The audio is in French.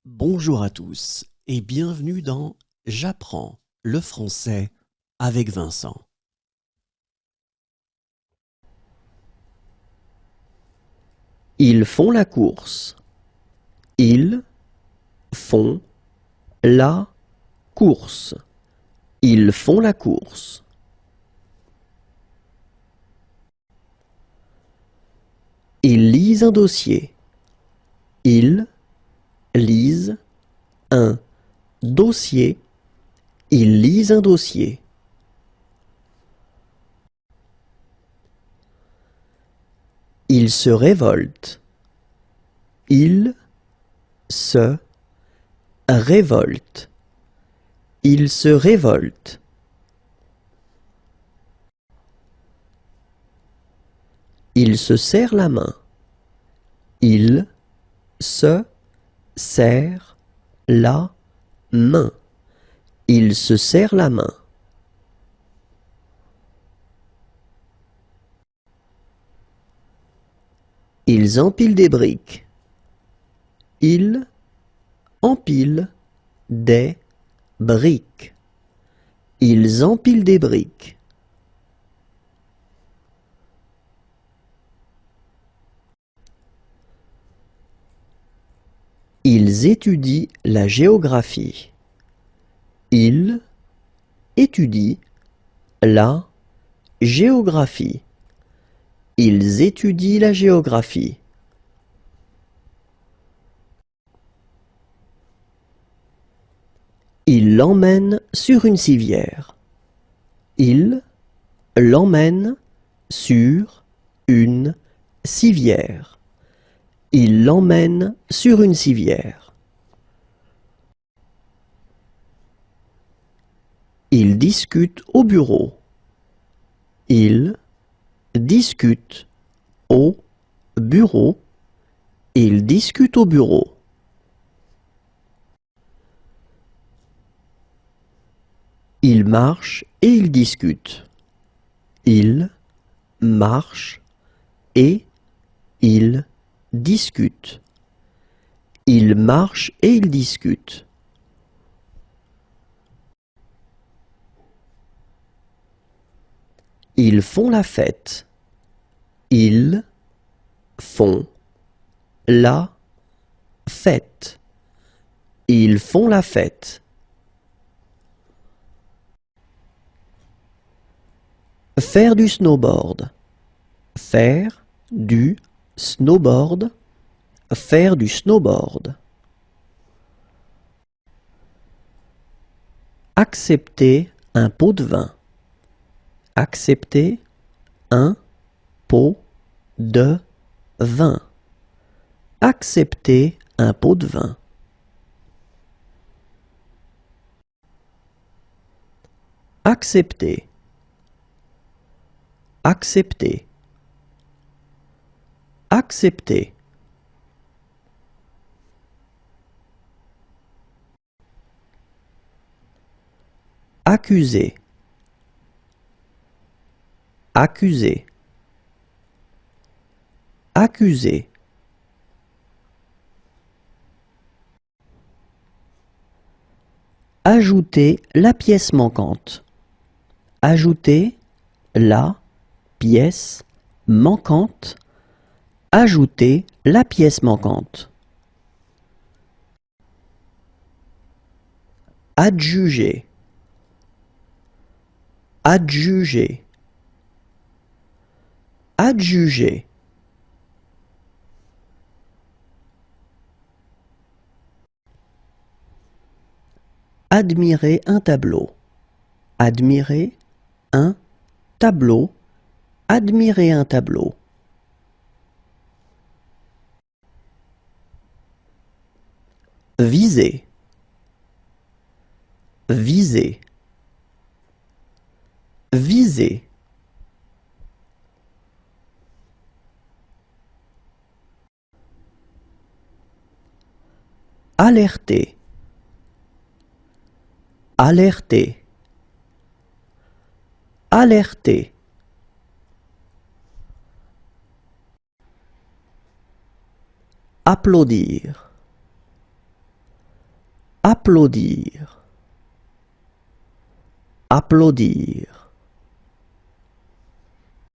Bonjour à tous et bienvenue dans J'apprends le français avec Vincent. Ils font la course. Ils font la course. Ils font la course. Ils lisent un dossier. Ils lisent un dossier. Ils lisent un dossier. Ils se révoltent. Ils se révoltent. Ils se révoltent. Ils se serrent la main. Ils se serrent la main. Ils se serrent la main. Ils empilent des briques. Ils empilent des briques. Ils empilent des briques. Ils étudient la géographie. Ils étudient la géographie. Ils étudient la géographie. Ils l'emmènent sur une civière. Ils l'emmènent sur une civière. Ils l'emmènent sur une civière. Ils discutent au bureau. Ils discutent au bureau. Ils discutent au bureau. Ils marchent et ils discutent. Ils marchent et ils discutent. Ils marchent et ils discutent. Ils font la fête. Ils font la fête. Ils font la fête. Faire du snowboard. Faire du snowboard. Faire du snowboard. Accepter un pot de vin. Accepter un pot de vin. Accepter un pot de vin. Accepter. Accepter. Accepter. Accuser. Accuser. Accuser. Ajouter la pièce manquante. Ajouter la pièce manquante. Ajouter la pièce manquante. Adjuger. Adjuger. Adjuger. Admirer un tableau. Admirer un tableau. Admirer un tableau. Viser. Viser. Viser. Alerter. Alerter. Alerter. Applaudir. Applaudir. Applaudir.